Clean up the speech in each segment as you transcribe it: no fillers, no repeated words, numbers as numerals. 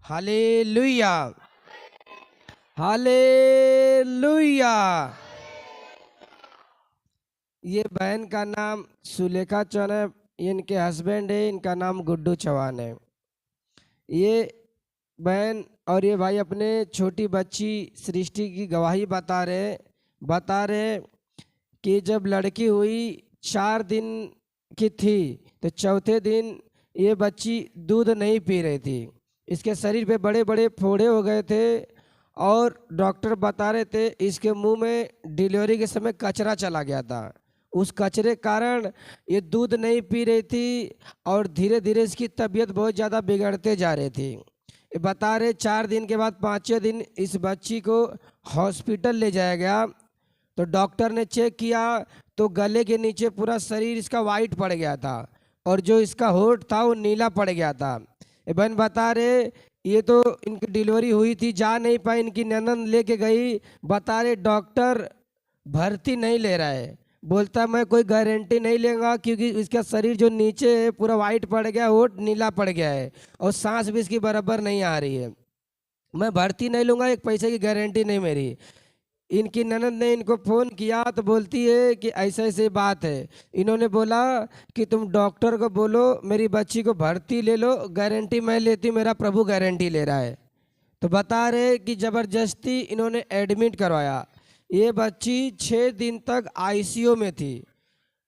Hallelujah, hallelujah. ये बहन का नाम सुलेखा चौहान है, इनके हस्बैंड है, इनका नाम गुड्डू चौहान है। ये बहन और ये भाई अपने छोटी बच्ची सृष्टि की गवाही बता रहे कि जब लड़की हुई 4 दिन की थी तो चौथे दिन ये बच्ची दूध नहीं पी रही थी। इसके शरीर पे बड़े बड़े फोड़े हो गए थे और डॉक्टर बता रहे थे इसके मुंह में डिलीवरी के समय कचरा चला गया था। उस कचरे कारण ये दूध नहीं पी रही थी और धीरे धीरे इसकी तबीयत बहुत ज़्यादा बिगड़ते जा रही थी। ये बता रहे 4 दिन के बाद 5वें दिन इस बच्ची को हॉस्पिटल ले जाया गया तो डॉक्टर ने चेक किया तो गले के नीचे पूरा शरीर इसका वाइट पड़ गया था और जो इसका होठ था वो नीला पड़ गया था। ये बहन बता रहे ये तो इनकी डिलीवरी हुई थी, जा नहीं पाई, इनकी ननद लेके गई। बता रहे डॉक्टर भर्ती नहीं ले रहा है, बोलता मैं कोई गारंटी नहीं लेगा क्योंकि इसका शरीर जो नीचे है पूरा वाइट पड़ गया, होठ नीला पड़ गया है और सांस भी इसकी बराबर नहीं आ रही है, मैं भर्ती नहीं लूँगा, एक पैसे की गारंटी नहीं मेरी। इनकी ननद ने इनको फ़ोन किया तो बोलती है कि ऐसे ऐसे बात है। इन्होंने बोला कि तुम डॉक्टर को बोलो मेरी बच्ची को भर्ती ले लो, गारंटी मैं लेती, मेरा प्रभु गारंटी ले रहा है। तो बता रहे कि ज़बरदस्ती इन्होंने एडमिट करवाया। ये बच्ची 6 दिन तक आईसीयू में थी,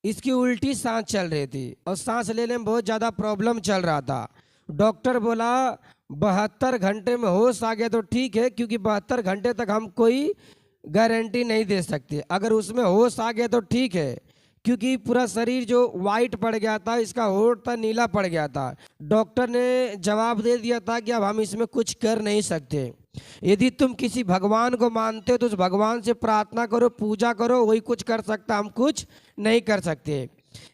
इसकी उल्टी सांस चल रही थी और सांस लेने में बहुत ज़्यादा प्रॉब्लम चल रहा था। डॉक्टर बोला 72 घंटे में होश आ गया तो ठीक है, क्योंकि 72 घंटे तक हम कोई गारंटी नहीं दे सकते, अगर उसमें होश आ गया तो ठीक है, क्योंकि पूरा शरीर जो वाइट पड़ गया था, इसका होठ था नीला पड़ गया था। डॉक्टर ने जवाब दे दिया था कि अब हम इसमें कुछ कर नहीं सकते, यदि तुम किसी भगवान को मानते हो तो उस भगवान से प्रार्थना करो, पूजा करो, वही कुछ कर सकता, हम कुछ नहीं कर सकते।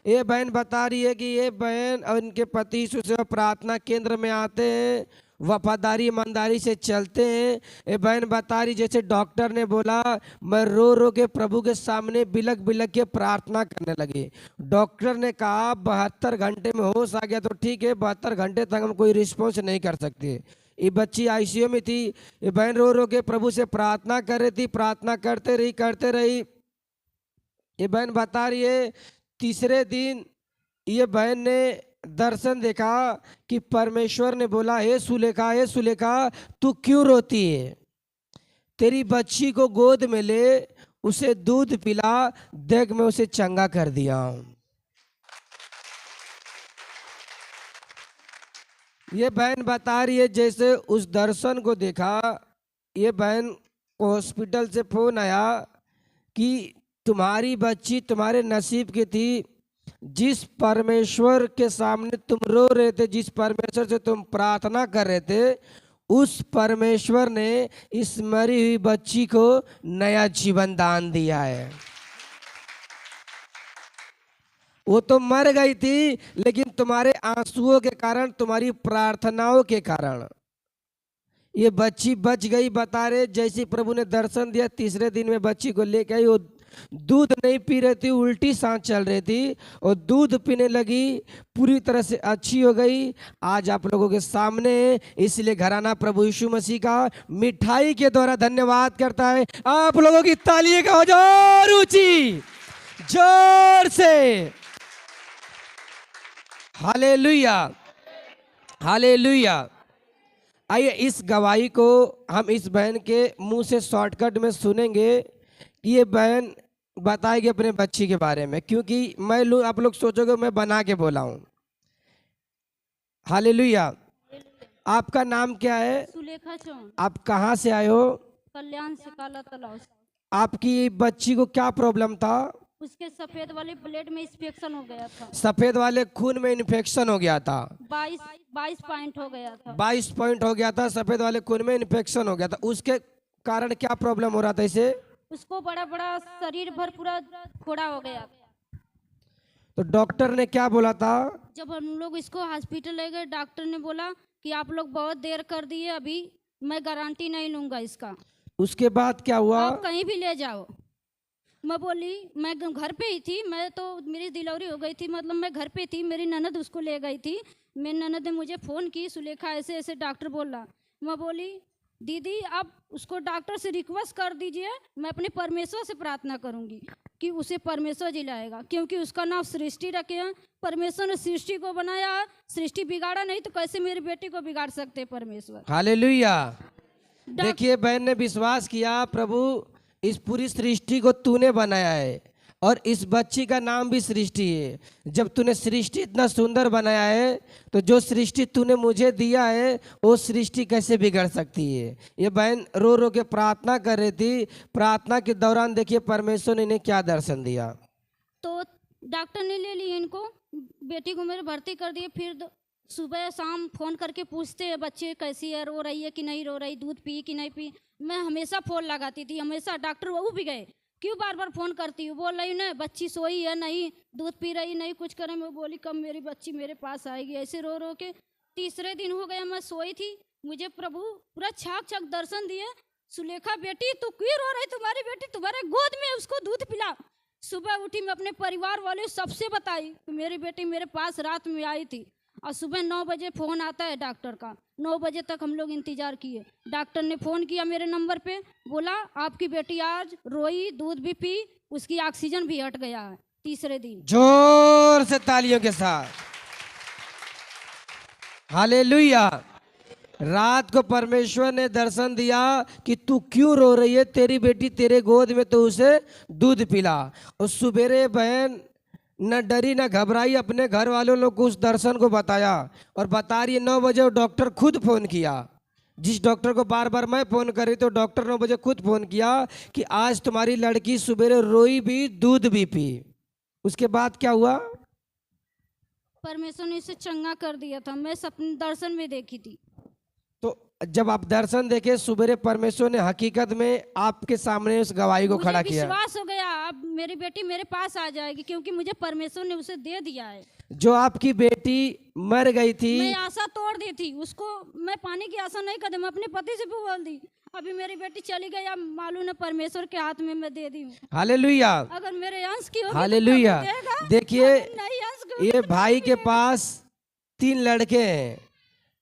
ये बहन बता रही है कि ये बहन और इनके पति यीशु से प्रार्थना केंद्र में आते हैं, वफादारी ईमानदारी से चलते हैं। ये बहन बता रही जैसे डॉक्टर ने बोला मैं रो रो के प्रभु के सामने बिलक बिलक के प्रार्थना करने लगी। डॉक्टर ने कहा 72 घंटे में होश आ गया तो ठीक है, 72 घंटे तक हम कोई रिस्पॉन्स नहीं कर सकते। ये बच्ची आईसीयू में थी, ये बहन रो रो के प्रभु से प्रार्थना कर रही थी, प्रार्थना करते रही। ये बहन बता रही है तीसरे दिन ये बहन ने दर्शन देखा कि परमेश्वर ने बोला हे सुलेखा तू क्यों रोती है, तेरी बच्ची को गोद में ले, उसे दूध पिला, देख मैं उसे चंगा कर दिया हूं। ये बहन बता रही है जैसे उस दर्शन को देखा, ये बहन को हॉस्पिटल से फोन आया कि तुम्हारी बच्ची तुम्हारे नसीब की थी, जिस परमेश्वर के सामने तुम रो रहे थे, जिस परमेश्वर से तुम प्रार्थना कर रहे थे, उस परमेश्वर ने इस मरी हुई बच्ची को नया जीवन दान दिया है। वो तो मर गई थी, लेकिन तुम्हारे आंसुओं के कारण, तुम्हारी प्रार्थनाओं के कारण ये बच्ची बच गई। बता रहे जैसे प्रभु ने दर्शन दिया, तीसरे दिन में बच्ची को लेके आई, वो दूध नहीं पी रही थी, उल्टी सांस चल रही थी और दूध पीने लगी, पूरी तरह से अच्छी हो गई। आज आप लोगों के सामने, इसलिए घराना प्रभु यीशु मसीह का मिठाई के द्वारा धन्यवाद करता है। आप लोगों की तालियों का हो जोर ऊंची, जोर से हालेलुया, हालेलुया। आइए इस गवाही को हम इस बहन के मुंह से शॉर्टकट में सुनेंगे कि ये बहन बताएगी अपने बच्ची के बारे में, क्योंकि आप लोग सोचोगे मैं बना के बोला हूं। हालेलुया। आपका नाम क्या है? सुलेखा चौहान। आप कहाँ से आए हो? कल्याण से, काला तालाब से। आपकी बच्ची को क्या प्रॉब्लम था? उसके सफेद वाले ब्लड में इंफेक्शन हो गया था। सफेद वाले खून में इन्फेक्शन हो गया था। 22 पॉइंट हो गया था। 22 पॉइंट हो गया था, सफेद वाले खून में इन्फेक्शन हो गया था। उसके कारण क्या प्रॉब्लम हो रहा था इसे? उसको बड़ा बड़ा शरीर भर पूरा फोड़ा हो गया। तो डॉक्टर ने क्या बोला था? जब हम लोग इसको हॉस्पिटल ले गए, डॉक्टर ने बोला कि आप लोग बहुत देर कर दिए, अभी मैं गारंटी नहीं लूंगा इसका। उसके बाद क्या हुआ? आप कहीं भी ले जाओ। मैं बोली मैं घर पे ही थी, मैं तो मेरी डिलीवरी हो गई थी, मतलब मैं घर पे थी, मेरी ननद उसको ले गई थी। मेरी ननद ने मुझे फ़ोन की, सुलेखा ऐसे ऐसे डॉक्टर बोल रहा। मैं बोली दीदी आप उसको डॉक्टर से रिक्वेस्ट कर दीजिए, मैं अपने परमेश्वर से प्रार्थना करूंगी कि उसे परमेश्वर जिलाएगा, क्योंकि उसका नाम सृष्टि रखे हैं। परमेश्वर ने सृष्टि को बनाया है, सृष्टि बिगाड़ा नहीं तो कैसे मेरी बेटी को बिगाड़ सकते हैं परमेश्वर। हालेलुया। डॉक- देखिए बहन ने विश्वास किया, प्रभु इस पूरी सृष्टि को तूने बनाया है और इस बच्ची का नाम भी सृष्टि है। जब तूने सृष्टि इतना सुंदर बनाया है तो जो सृष्टि तूने मुझे दिया है वो सृष्टि कैसे बिगड़ सकती है? ये बहन रो रो के प्रार्थना कर रही थी। प्रार्थना के दौरान देखिए परमेश्वर ने इन्हें क्या दर्शन दिया। तो डॉक्टर ने ले लिए इनको, बेटी को मेरे भर्ती कर दिए। फिर सुबह शाम फ़ोन करके पूछते हैं बच्चे कैसी है, रो रही है कि नहीं रो रही, दूध पी कि नहीं पी। मैं हमेशा फ़ोन लगाती थी, हमेशा। डॉक्टर वो भी गए, क्यों बार बार फ़ोन करती हूँ? बोल रही ना बच्ची सोई है नहीं, दूध पी रही नहीं, कुछ करे। मैं बोली कब मेरी बच्ची मेरे पास आएगी? ऐसे रो रो के तीसरे दिन हो गया, मैं सोई थी, मुझे प्रभु पूरा छाक छाक दर्शन दिए। सुलेखा बेटी तू क्यों रो रही, तुम्हारी बेटी तुम्हारे गोद में, उसको दूध पिला। सुबह उठी, मैं अपने परिवार वाले सबसे बताई कि मेरी बेटी मेरे पास रात में आई थी। और सुबह 9 बजे फ़ोन आता है डॉक्टर का। 9 बजे तक हम लोग इंतज़ार किए। डॉक्टर ने फ़ोन किया मेरे नंबर पे, बोला आपकी बेटी आज रोई, दूध भी पी, उसकी ऑक्सीजन भी हट गया है तीसरे दिन। जोर से तालियों के साथ हालेलुया। रात को परमेश्वर ने दर्शन दिया कि तू क्यों रो रही है, तेरी बेटी तेरे गोद में, तो उसे दूध पिला। और सुबेरे बहन न डरी न घबराई, अपने घर वालों लोग को उस दर्शन को बताया और बता रही है 9 बजे वो डॉक्टर खुद फोन किया। जिस डॉक्टर को बार बार मैं फोन कर रही तो डॉक्टर 9 बजे खुद फोन किया कि आज तुम्हारी लड़की सुबेरे रोई भी, दूध भी पी। उसके बाद क्या हुआ? परमेश्वर ने इसे चंगा कर दिया था, मैं सपने दर्शन में देखी थी। तो जब आप दर्शन देखे सुबेरे, परमेश्वर ने हकीकत में आपके सामने उस गवाही को मुझे खड़ा किया। विश्वास हो गया अब मेरी बेटी मेरे पास आ जाएगी, क्योंकि मुझे परमेश्वर ने उसे दे दिया है। जो आपकी बेटी मर गई थी, मैं आशा तोड़ दी थी उसको, मैं पाने की आशा नहीं करती, मैं अपने पति से भी बोल दी अभी मेरी बेटी चली गई, अब मालूम है परमेश्वर के हाथ में मैं दे दी हूँ। हालेलुया, अगर मेरे अंश की होगी तो हालेलुया। प्रभु देगा, देखिए अगर नहीं अंश की होगी ये तो भाई प्रभु के देगा। पास 3 लड़के हैं।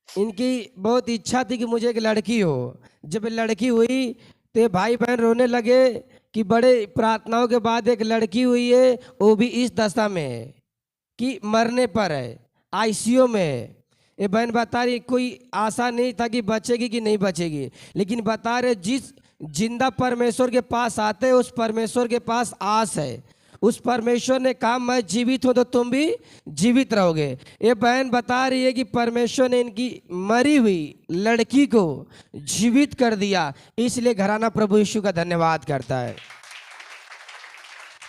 इनकी बहुत इच्छा थी कि मुझे एक लड़की हो। जब लड़की हुई तो ये भाई बहन रोने लगे कि बड़े प्रार्थनाओं के बाद एक लड़की हुई है, वो भी इस दशा में है कि मरने पर है, आईसीयू में है। ये बहन बता रही कोई आशा नहीं था कि बचेगी कि नहीं बचेगी, लेकिन बता रहे जिस जिंदा परमेश्वर के पास आते हैं उस परमेश्वर के पास आस है। उस परमेश्वर ने कहा मैं जीवित हूं तो तुम भी जीवित रहोगे। ये बहन बता रही है कि परमेश्वर ने इनकी मरी हुई लड़की को जीवित कर दिया, इसलिए घराना प्रभु यीशु का धन्यवाद करता है।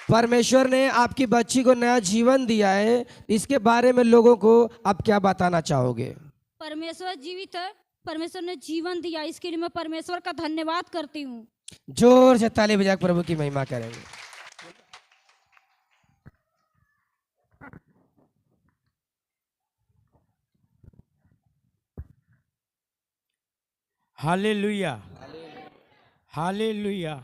परमेश्वर ने आपकी बच्ची को नया जीवन दिया है, इसके बारे में लोगों को आप क्या बताना चाहोगे? परमेश्वर जीवित है, परमेश्वर ने जीवन दिया, इसके लिए मैं परमेश्वर का धन्यवाद करती हूँ। जोर से ताली बजा प्रभु की महिमा करेंगे। Hallelujah, hallelujah.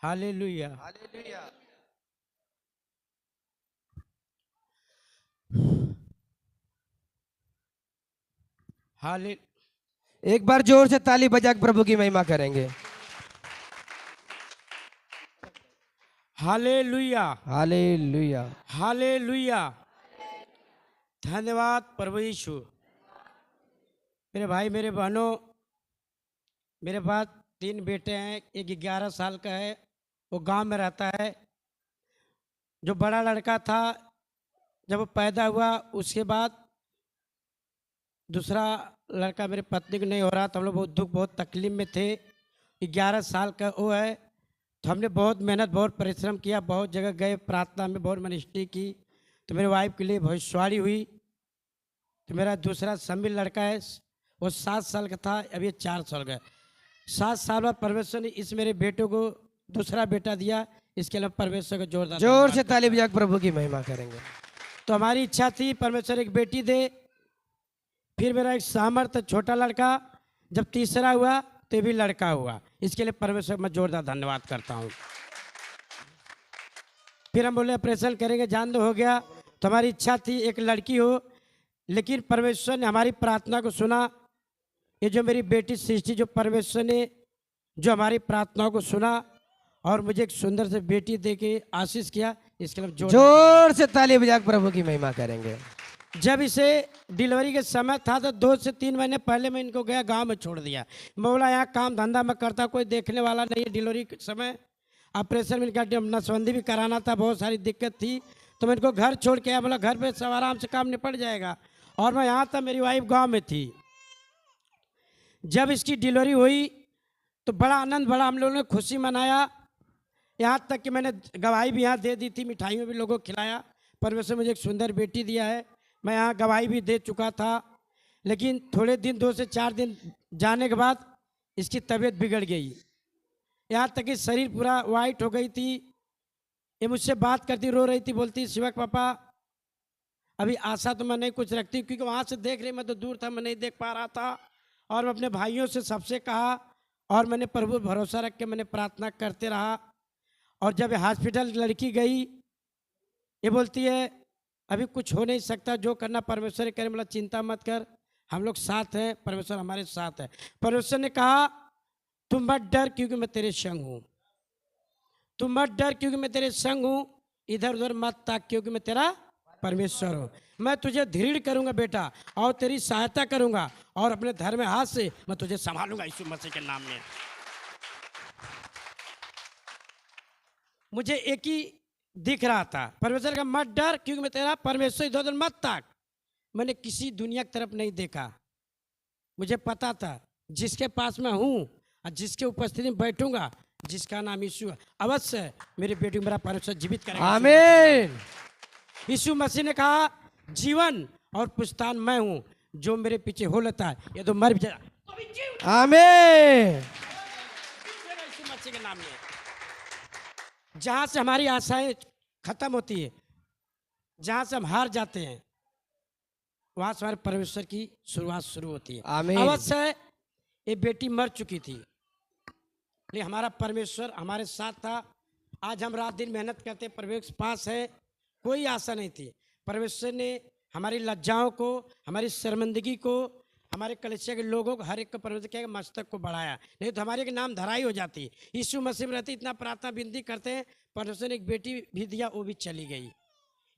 हालेलुया, हाले एक बार जोर से ताली बजा के प्रभु की महिमा करेंगे। Hallelujah, hallelujah, hallelujah. धन्यवाद प्रभु यीशु। मेरे भाई मेरे बहनों, मेरे पास 3 बेटे हैं। एक 11 साल का है, वो गांव में रहता है। जो बड़ा लड़का था जब वो पैदा हुआ उसके बाद दूसरा लड़का मेरे पत्नी को नहीं हो रहा, तो हम लोग बहुत दुख बहुत तकलीफ में थे। 11 साल का वो है, तो हमने बहुत मेहनत बहुत परिश्रम किया, बहुत जगह गए, प्रार्थना में बहुत मिनिस्ट्री की, तो मेरे वाइफ के लिए भविष्यवाणी हुई। तो मेरा दूसरा समीर लड़का है, वो 7 साल का था, अब ये 4 साल का है। 7 साल बाद परमेश्वर ने इस मेरे बेटे को दूसरा बेटा दिया, इसके लिए परमेश्वर को जोरदार जोर धन्यवाद से ताली बजा के प्रभु की महिमा करेंगे। तो हमारी इच्छा थी परमेश्वर एक बेटी दे, फिर मेरा एक सामर्थ्य छोटा लड़का, जब तीसरा हुआ तो ये भी लड़का हुआ। इसके लिए परमेश्वर को मैं जोरदार धन्यवाद करता हूँ। फिर हम बोले ऑपरेशन करेंगे, जान दो हो गया। तो हमारी इच्छा थी एक लड़की हो, लेकिन परमेश्वर ने हमारी प्रार्थना को सुना। ये जो मेरी बेटी सृष्टि, जो परमेश्वर ने जो हमारी प्रार्थनाओं को सुना और मुझे एक सुंदर से बेटी दे के आशीष किया, इसके लिए जोर से ताली बजा के प्रभु की महिमा करेंगे। जब इसे डिलीवरी के समय था तो 2 से 3 महीने पहले मैं इनको गया गांव में छोड़ दिया। मैं बोला यहाँ काम धंधा मैं करता, कोई देखने वाला नहीं है। डिलीवरी के समय ऑपरेशन में इनका नसबंदी भी कराना था, बहुत सारी दिक्कत थी, तो मैं इनको घर छोड़ के आया। बोला घर पे सब आराम से काम निपट जाएगा। और मैं यहाँ था, मेरी वाइफ गाँव में थी। जब इसकी डिलीवरी हुई तो बड़ा आनंद, बड़ा हम लोगों ने खुशी मनाया। यहाँ तक कि मैंने गवाही भी यहाँ दे दी थी, मिठाइयों भी लोगों को खिलाया। परमेश्वर मुझे एक सुंदर बेटी दिया है, मैं यहाँ गवाही भी दे चुका था। लेकिन थोड़े दिन, 2 से 4 दिन जाने के बाद इसकी तबीयत बिगड़ गई। यहाँ तक कि शरीर पूरा वाइट हो गई थी। ये मुझसे बात करती, रो रही थी, बोलती शिवक पापा अभी आशा तो मैं नहीं कुछ रखती, क्योंकि वहाँ से देख रही, मैं तो दूर था, मैं नहीं देख पा रहा था। और मैं अपने भाइयों से सबसे कहा, और मैंने प्रभु भरोसा रख के मैंने प्रार्थना करते रहा। और जब हॉस्पिटल लड़की गई, ये बोलती है अभी कुछ हो नहीं सकता, जो करना परमेश्वर करे। मतलब चिंता मत कर, हम लोग साथ हैं, परमेश्वर हमारे साथ है। परमेश्वर ने कहा तुम मत डर क्योंकि मैं तेरे संग हूँ, तुम मत डर क्योंकि मैं तेरे संग हूँ, इधर उधर मत ताक क्योंकि मैं तेरा परमेश्वर हूँ। मैं तुझे दृढ़ करूँगा बेटा, और तेरी सहायता करूँगा, और अपने धर्म हाथ से मैं तुझे संभालूंगा यीशु मसीह के नाम में। मुझे एक ही दिख रहा था, परमेश्वर का मत डर क्योंकि मैं तेरा परमेश्वर, इधर उधर मत ताक। मैंने किसी दुनिया की तरफ नहीं देखा। मुझे पता था जिसके पास मैं हूँ और जिसके उपस्थिति में बैठूंगा, जिसका नाम यीशु है, अवश्य मेरी बेटी मेरा परमेश्वर जीवित करेगा। आमीन। यीशु मसीह ने कहा जीवन और पुस्तान मैं हूँ, जो मेरे पीछे हो लेता है ये तो मर भी जाएगा तो भी जीव। आमीन। यीशु मसीह के नाम में जहाँ से हमारी आशाएं खत्म होती है, जहाँ से हम हार जाते हैं, वहाँ से हमारे परमेश्वर की शुरुआत शुरू होती है। आमीन। अवश्य ये बेटी मर चुकी थी, लेकिन हमारा परमेश्वर हमारे साथ था। आज हम रात दिन मेहनत करते, परमेश्वर पास है, कोई आशा नहीं थी। परमेश्वर ने हमारी लज्जाओं को, हमारी शर्मिंदगी को, हमारे कलीसिया के लोगों को, हर एक को परमेश्वर के मस्तक को बढ़ाया, नहीं तो हमारे के नाम धराई हो जाती। यीशु मसीह में रहती, इतना प्रार्थना विनती करते हैं, परमेश्वर ने एक बेटी भी दिया, वो भी चली गई।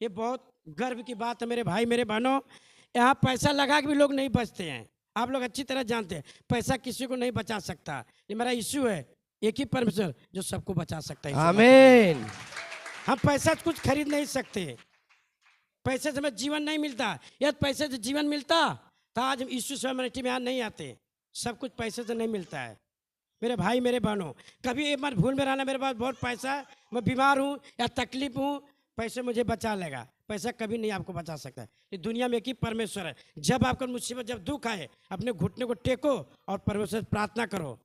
ये बहुत गर्व की बात है मेरे भाई मेरे बहनों। यहाँ पैसा लगा के भी लोग नहीं बचते हैं, आप लोग अच्छी तरह जानते हैं। पैसा किसी को नहीं बचा सकता, ये मेरा यीशु है, एक ही परमेश्वर जो सबको बचा सकता है। आमीन। हम पैसा कुछ खरीद नहीं सकते, पैसे से हमें जीवन नहीं मिलता। यदि पैसे से जीवन मिलता तो आज हम यीशु यूनिवर्सिटी में यहाँ नहीं आते। सब कुछ पैसे से नहीं मिलता है मेरे भाई मेरे बहनों। कभी एक बार भूल में रहना, मेरे पास बहुत पैसा है, मैं बीमार हूँ या तकलीफ हूँ, पैसे मुझे बचा लेगा, पैसा कभी नहीं आपको बचा सकता है। ये दुनिया में एक ही परमेश्वर है। जब आपको मुसीबत, जब दुख आए, अपने घुटने को टेको और परमेश्वर से प्रार्थना करो।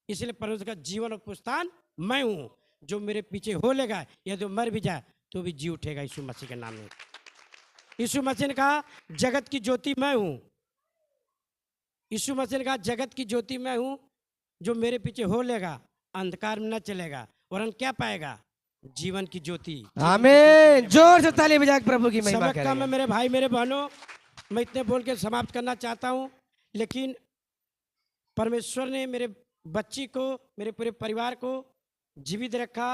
इसलिए परमेश्वर का जीवन और पुस्तान मैं हूँ, जो मेरे पीछे हो लेगा, यदि तो मर भी जाए तो भी जी उठेगा यीशु मसीह के नाम में। यीशु मसीह ने कहा जगत की ज्योति मैं हूँ। यीशु मसीह ने कहा जगत की ज्योति मैं हूँ, जो मेरे पीछे हो लेगा अंधकार में न चलेगा, वरन क्या पाएगा? जीवन की ज्योति। आमीन। जोर से ताली बजा के प्रभु की महिमा सबक का करेंगे। मैं मेरे भाई मेरे बहनों, मैं इतने बोल के समाप्त करना चाहता हूँ, लेकिन परमेश्वर ने मेरे बच्ची को, मेरे पूरे परिवार को जीवित रखा।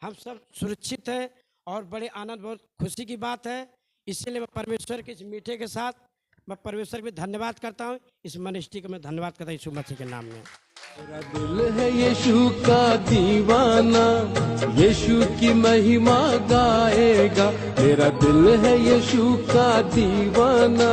हम सब सुरक्षित हैं और बड़े आनंद, बहुत खुशी की बात है। इसलिए मैं परमेश्वर के इस मीठे के साथ मैं परमेश्वर को धन्यवाद करता हूँ। इस मिनिस्ट्री को मैं धन्यवाद करता हूँ यीशु मसीह के नाम में। मेरा दिल है यीशु का दीवाना, यीशु की महिमा गाएगा। मेरा दिल है यीशु का दीवाना।